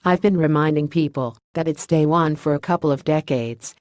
I've been reminding people that it's day one for a couple of decades.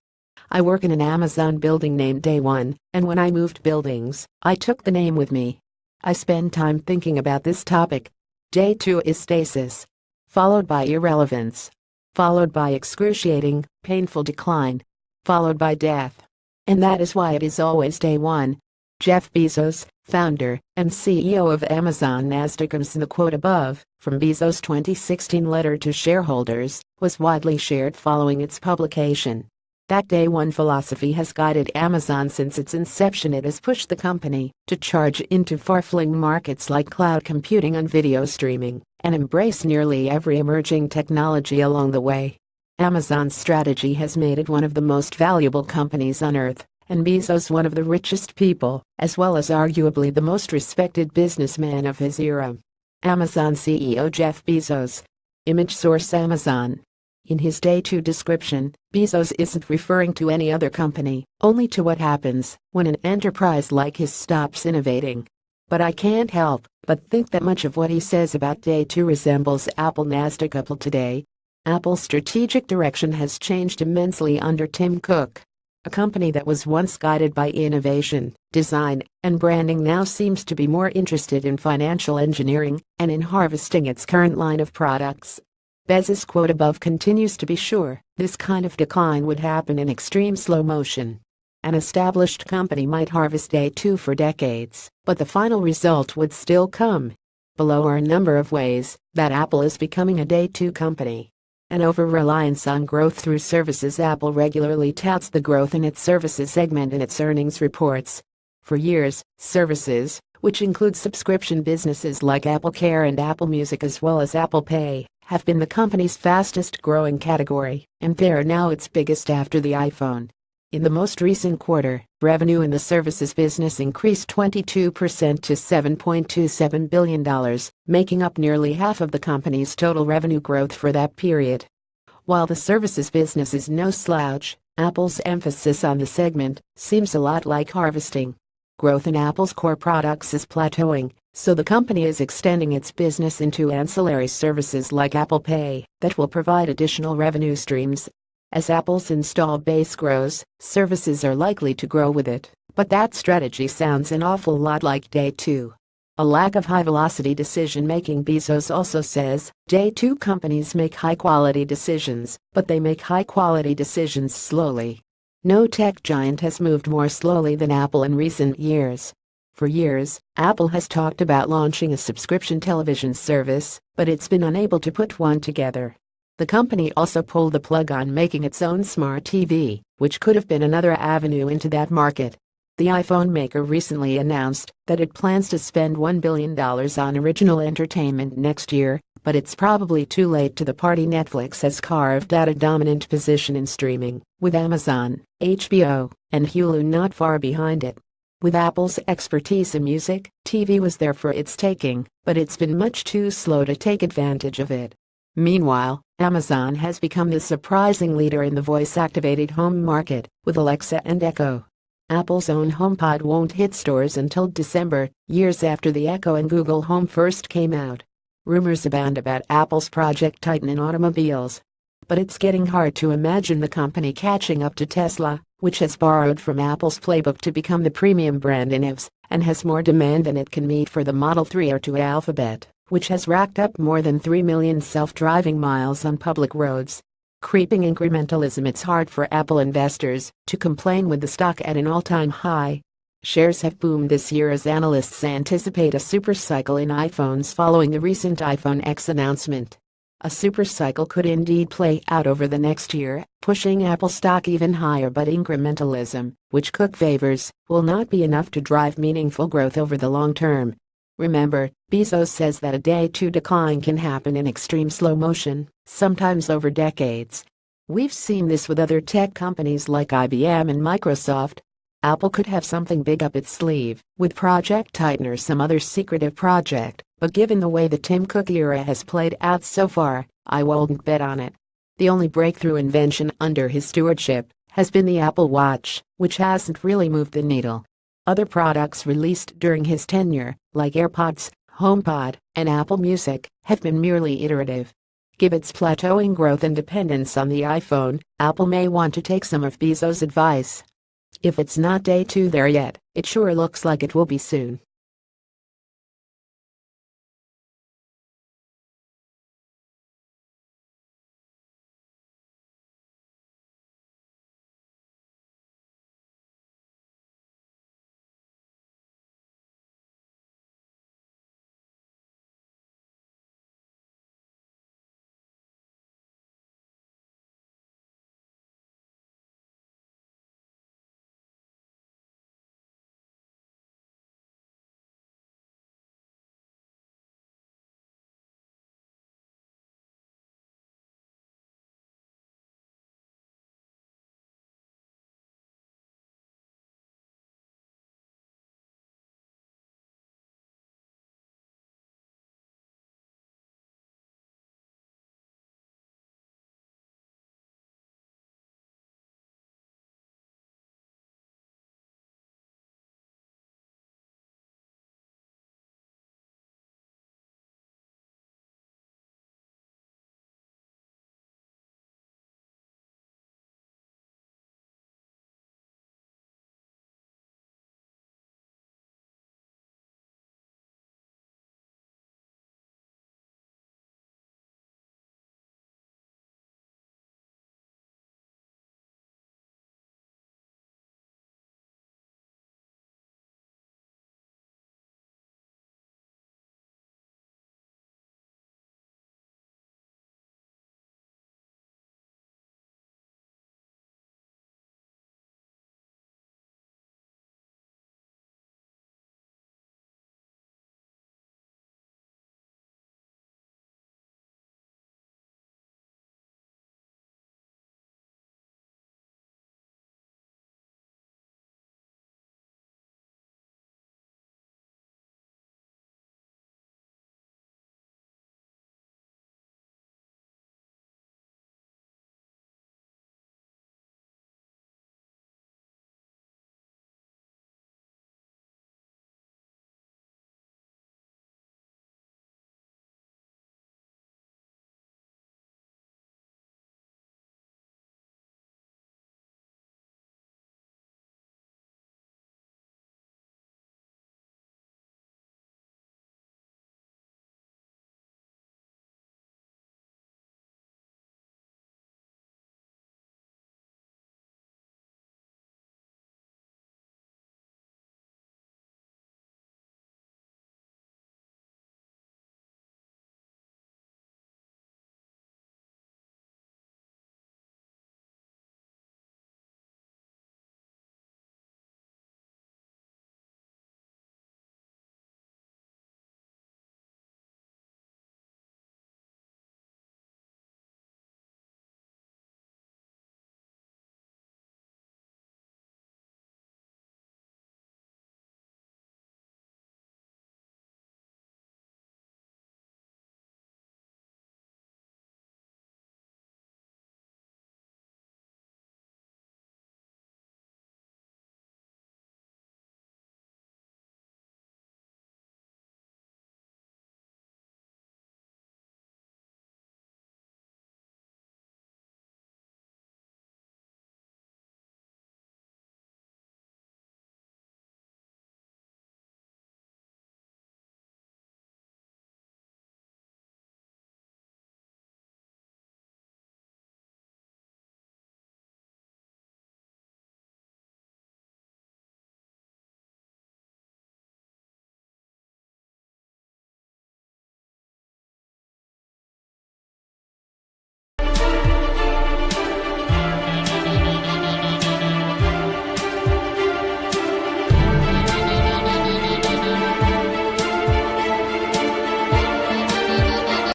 I work in an Amazon building named Day One, and when I moved buildings, I took the name with me. I spend time thinking about this topic. Day two is stasis, followed by irrelevance, followed by excruciating, painful decline, followed by death. And that is why it is always day one. Jeff Bezos, founder and CEO of Amazon Nasdaq, the quote above, from Bezos' 2016 letter to shareholders, was widely shared following its publication. That day one philosophy has guided Amazon since its inception. It has pushed the company to charge into far-flung markets like cloud computing and video streaming, and embrace nearly every emerging technology along the way. Amazon's strategy has made it one of the most valuable companies on earth, and Bezos one of the richest people, as well as arguably the most respected businessman of his era. Amazon CEO Jeff Bezos. Image source Amazon. In his day two description, Bezos isn't referring to any other company, only to what happens when an enterprise like his stops innovating. But I can't help but think that much of what he says about day two resembles Apple Nasdaq. Apple today. Apple's strategic direction has changed immensely under Tim Cook. A company that was once guided by innovation, design, and branding now seems to be more interested in financial engineering and in harvesting its current line of products. Bezos' quote above continues to be sure this kind of decline would happen in extreme slow motion. An established company might harvest day two for decades, but the final result would still come. Below are a number of ways that Apple is becoming a day two company. An over-reliance on growth through services. Apple regularly touts the growth in its services segment in its earnings reports. For years, services, which include subscription businesses like Apple Care and Apple Music as well as Apple Pay, have been the company's fastest growing category, and they are now its biggest after the iPhone. In the most recent quarter, revenue in the services business increased 22% to $7.27 billion, making up nearly half of the company's total revenue growth for that period. While the services business is no slouch, Apple's emphasis on the segment seems a lot like harvesting. Growth in Apple's core products is plateauing, so the company is extending its business into ancillary services like Apple Pay that will provide additional revenue streams. As Apple's install base grows, services are likely to grow with it, but that strategy sounds an awful lot like day two. A lack of high-velocity decision-making. Bezos also says, day two companies make high-quality decisions, but they make high-quality decisions slowly. No tech giant has moved more slowly than Apple in recent years. For years, Apple has talked about launching a subscription television service, but it's been unable to put one together. The company also pulled the plug on making its own smart TV, which could have been another avenue into that market. The iPhone maker recently announced that it plans to spend $1 billion on original entertainment next year, but it's probably too late to the party. Netflix has carved out a dominant position in streaming, with Amazon, HBO, and Hulu not far behind it. With Apple's expertise in music, TV was there for its taking, but it's been much too slow to take advantage of it. Meanwhile, Amazon has become the surprising leader in the voice-activated home market, with Alexa and Echo. Apple's own HomePod won't hit stores until December, years after the Echo and Google Home first came out. Rumors abound about Apple's Project Titan in automobiles. But it's getting hard to imagine the company catching up to Tesla, which has borrowed from Apple's playbook to become the premium brand in EVs, and has more demand than it can meet for the Model 3, or to Alphabet, which has racked up more than 3 million self-driving miles on public roads. Creeping incrementalism. It's hard for Apple investors to complain with the stock at an all-time high. Shares have boomed this year as analysts anticipate a supercycle in iPhones following the recent iPhone X announcement. A supercycle could indeed play out over the next year, pushing Apple stock even higher, but incrementalism, which Cook favors, will not be enough to drive meaningful growth over the long term. Remember, Bezos says that a day two decline can happen in extreme slow motion, sometimes over decades. We've seen this with other tech companies like IBM and Microsoft. Apple could have something big up its sleeve, with Project Titan or some other secretive project, but given the way the Tim Cook era has played out so far, I wouldn't bet on it. The only breakthrough invention under his stewardship has been the Apple Watch, which hasn't really moved the needle. Other products released during his tenure, like AirPods, HomePod, and Apple Music, have been merely iterative. Given its plateauing growth and dependence on the iPhone, Apple may want to take some of Bezos' advice. If it's not day 2 there yet, it sure looks like it will be soon.